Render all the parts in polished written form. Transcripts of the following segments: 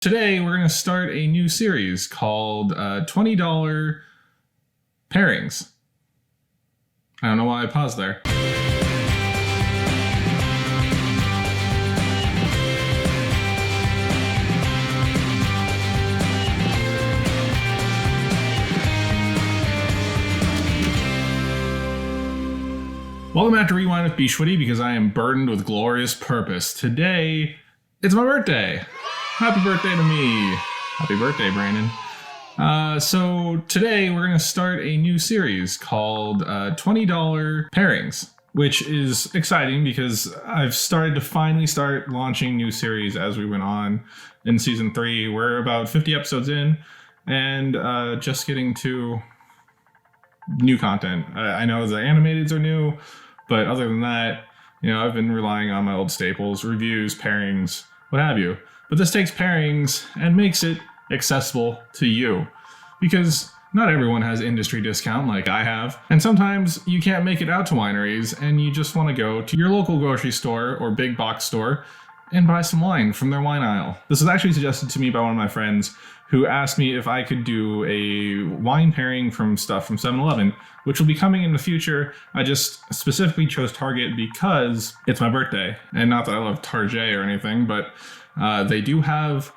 Today, we're going to start a new series called $20 Pairings. I don't know why I paused there. Welcome back to Rewind with bschwitty, because I am burdened with glorious purpose. Today, it's my birthday. Happy birthday to me. Happy birthday, Brandon. So today we're going to start a new series called $20 Pairings, which is exciting because I've started to finally start launching new series as we went on in season 3. We're about 50 episodes in and just getting to new content. I know the animateds are new, but other than that, I've been relying on my old staples, reviews, pairings, what have you. But this takes pairings and makes it accessible to you, because not everyone has industry discount like I have. And sometimes you can't make it out to wineries and you just want to go to your local grocery store or big box store and buy some wine from their wine aisle. This was actually suggested to me by one of my friends who asked me if I could do a wine pairing from stuff from 7-Eleven, which will be coming in the future. I just specifically chose Target because it's my birthday. And not that I love Target or anything, but they do have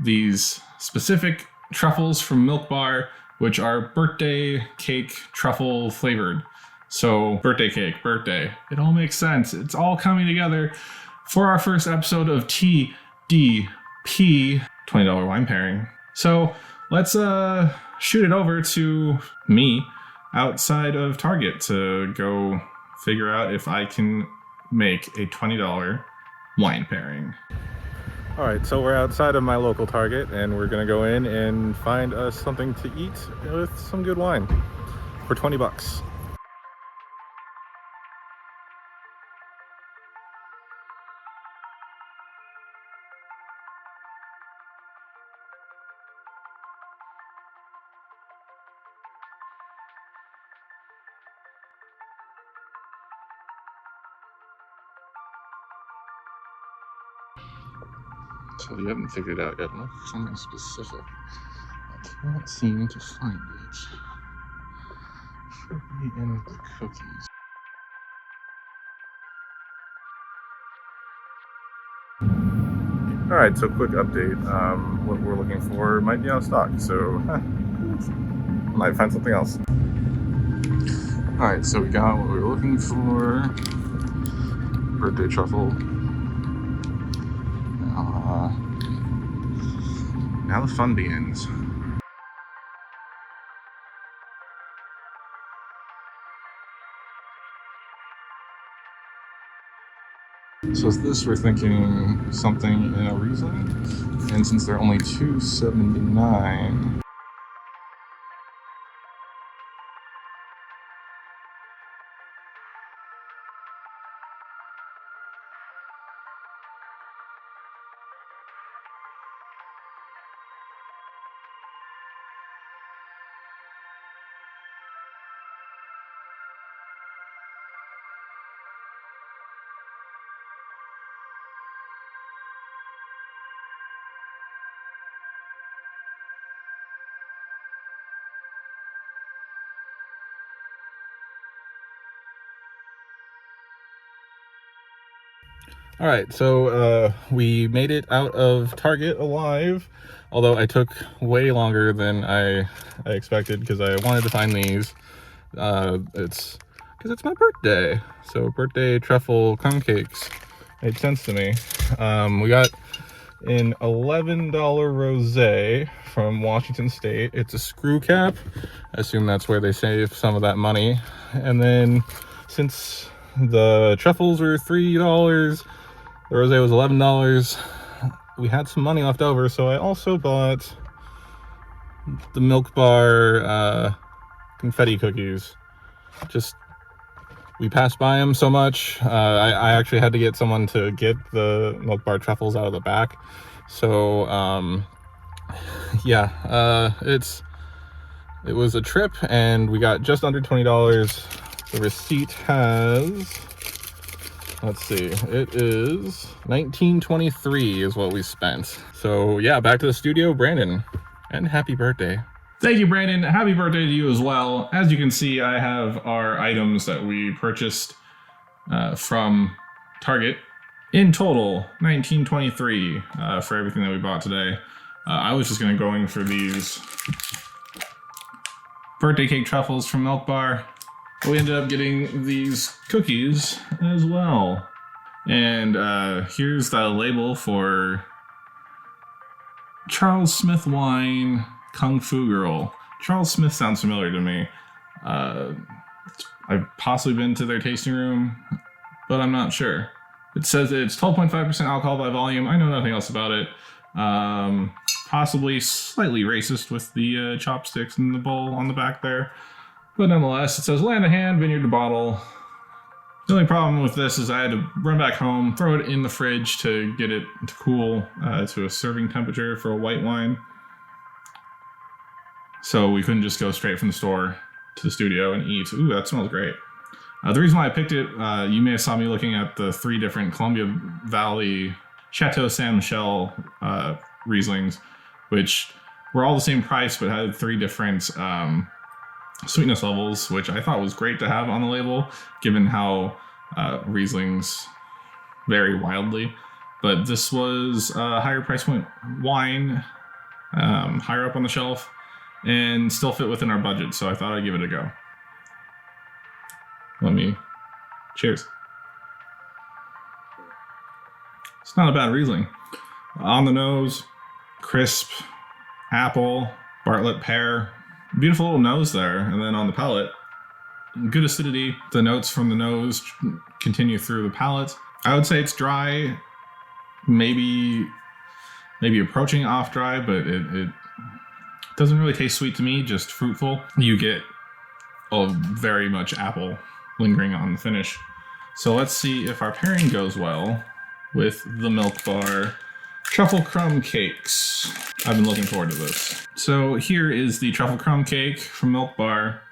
these specific truffles from Milk Bar, which are birthday cake truffle flavored. So birthday cake, birthday. It all makes sense. It's all coming together for our first episode of TDP, $20 wine pairing. So let's shoot it over to me outside of Target to go figure out if I can make a $20 wine pairing. All right, so we're outside of my local Target and we're gonna go in and find us something to eat with some good wine for 20 bucks. So you haven't figured it out yet. Look for something specific. I can't seem to find it. Should be in the cookies. Alright, so quick update. What we're looking for might be out of stock, so might find something else. Alright, so we got what we were looking for. Birthday truffle. Now the fun begins. So is this, we're thinking something in a Riesling, and since they're only $2.79. All right, so we made it out of Target alive, although I took way longer than I expected because I wanted to find these. It's because it's my birthday, so birthday truffle crumb cakes made sense to me. We got an $11 rosé from Washington State. It's a screw cap. I assume that's where they save some of that money. And then since the truffles were $3, the rosé was $11. We had some money left over, so I also bought the Milk Bar confetti cookies. Just, we passed by them so much. I actually had to get someone to get the Milk Bar truffles out of the back. So, yeah, it was a trip, and we got just under $20. The receipt has Let's see. It is 1923 is what we spent. So yeah, back to the studio, Brandon, and happy birthday. Thank you, Brandon. Happy birthday to you as well. As you can see, I have our items that we purchased from Target. In total, 1923 for everything that we bought today. I was just going for these birthday cake truffles from Milk Bar. We ended up getting these cookies as well. And here's the label for Charles Smith Wine Kung Fu Girl. Charles Smith sounds familiar to me. I've possibly been to their tasting room, but I'm not sure. It says it's 12.5% alcohol by volume. I know nothing else about it. Possibly slightly racist with the chopsticks in the bowl on the back there. But nonetheless, it says land to hand, vineyard to bottle. The only problem with this is I had to run back home, throw it in the fridge to get it to cool to a serving temperature for a white wine. So we couldn't just go straight from the store to the studio and eat. Ooh, that smells great. The reason why I picked it, you may have saw me looking at the 3 different Columbia Valley Chateau Saint Michel Rieslings, which were all the same price but had 3 different sweetness levels, which I thought was great to have on the label, given how Rieslings vary wildly. But this was a higher price point wine, higher up on the shelf, and still fit within our budget, so I thought I'd give it a go. Cheers. It's not a bad Riesling. On the nose, crisp, apple, Bartlett pear. Beautiful little nose there, and then on the palate, good acidity. The notes from the nose continue through the palate. I would say it's dry, maybe approaching off dry, but it doesn't really taste sweet to me, just fruitful. You get very much apple lingering on the finish. So let's see if our pairing goes well with the Milk Bar Truffle Crumb Cakes. I've been looking forward to this. So here is the Truffle Crumb Cake from Milk Bar.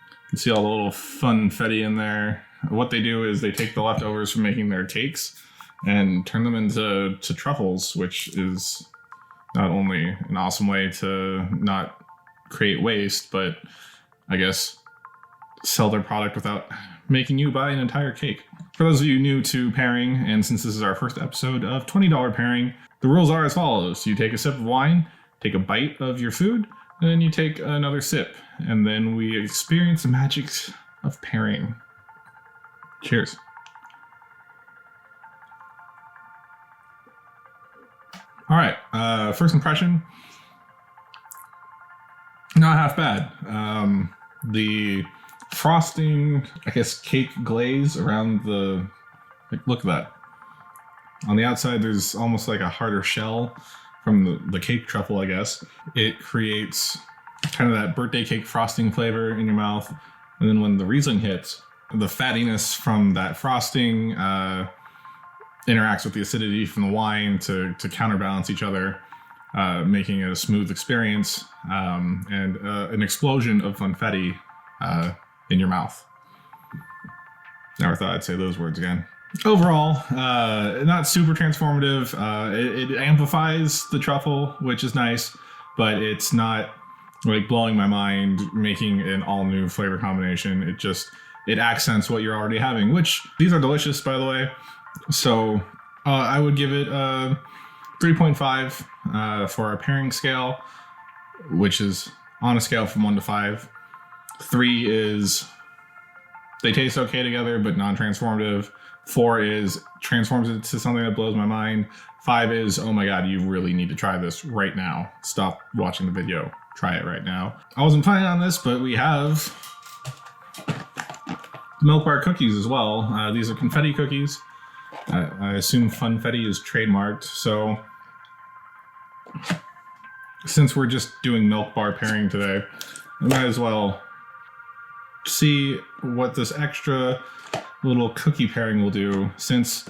You can see all the little Confetti in there. What they do is they take the leftovers from making their cakes and turn them into truffles, which is not only an awesome way to not create waste, but I guess sell their product without making you buy an entire cake. For those of you new to pairing, and since this is our first episode of $20 pairing, the rules are as follows. You take a sip of wine, take a bite of your food, and then you take another sip. And then we experience the magic of pairing. Cheers. All right, first impression, not half bad. The frosting, I guess cake glaze around the, look at that. On the outside, there's almost like a harder shell from the cake truffle, I guess. It creates kind of that birthday cake frosting flavor in your mouth. And then when the Riesling hits, the fattiness from that frosting interacts with the acidity from the wine to counterbalance each other, making it a smooth experience and an explosion of Confetti in your mouth. Never thought I'd say those words again. Overall, not super transformative. It amplifies the truffle, which is nice, but it's not like blowing my mind, making an all new flavor combination. It accents what you're already having, which these are delicious, by the way. So I would give it a 3.5 for our pairing scale, which is on a scale from 1 to 5. 3 is they taste okay together, but non-transformative. 4 is transforms it to something that blows my mind. 5 is, oh my god, you really need to try this right now. Stop watching the video. Try it right now. I wasn't planning on this, but we have the Milk Bar cookies as well. These are Confetti cookies. I assume Confetti is trademarked, so since we're just doing Milk Bar pairing today, I might as well see what this extra little cookie pairing will do, since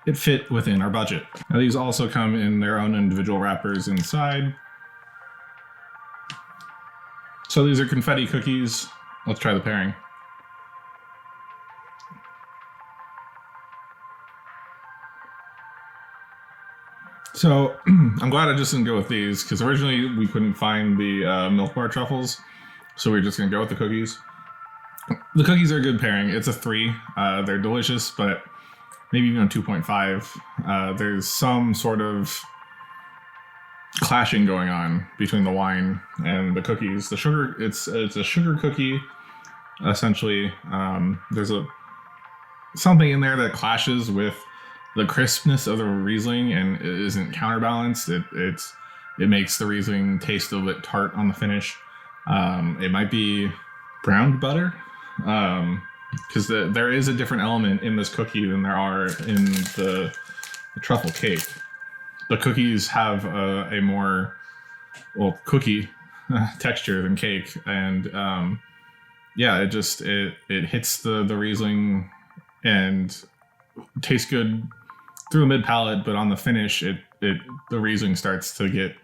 it fit within our budget. Now these also come in their own individual wrappers inside. So these are Confetti cookies. Let's try the pairing. So I'm glad I just didn't go with these because originally we couldn't find the milk bar truffles. So we're just going to go with the cookies. The cookies are a good pairing. It's a 3. They're delicious, but maybe even a 2.5. There's some sort of clashing going on between the wine and the cookies. The sugar, it's a sugar cookie, essentially. There's something in there that clashes with the crispness of the Riesling and it isn't counterbalanced. It makes the Riesling taste a little bit tart on the finish. It might be browned butter, because there is a different element in this cookie than there are in the truffle cake. The cookies have a more cookie texture than cake, and it hits the Riesling and tastes good through the mid palate, but on the finish, the Riesling starts to get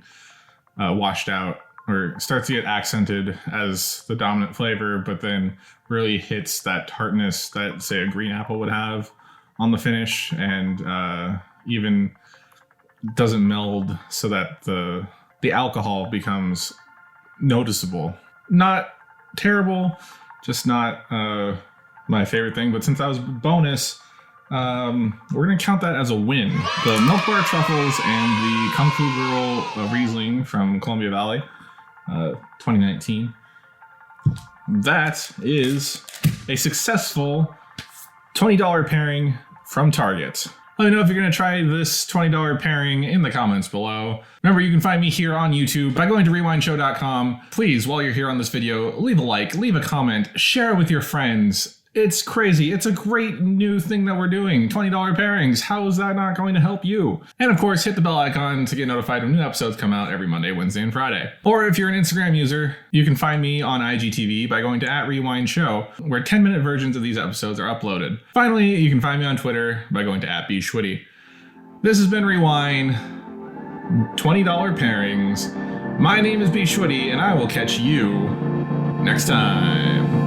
washed out or starts to get accented as the dominant flavor, but then really hits that tartness that, say, a green apple would have on the finish, and even doesn't meld so that the alcohol becomes noticeable. Not terrible, just not my favorite thing, but since that was bonus, we're going to count that as a win. The Milk Bar Truffles and the Kung Fu Girl Riesling from Columbia Valley, 2019. That is a successful $20 pairing from Target. Let me know if you're going to try this $20 pairing in the comments below. Remember, you can find me here on YouTube by going to rewindshow.com. Please, while you're here on this video, leave a like, leave a comment, share it with your friends. It's crazy. It's a great new thing that we're doing. $20 pairings. How is that not going to help you? And of course, hit the bell icon to get notified when new episodes come out every Monday, Wednesday, and Friday. Or if you're an Instagram user, you can find me on IGTV by going to @RewindShow, where 10-minute versions of these episodes are uploaded. Finally, you can find me on Twitter by going to @bschwitty. This has been Rewind. $20 pairings. My name is bschwitty, and I will catch you next time.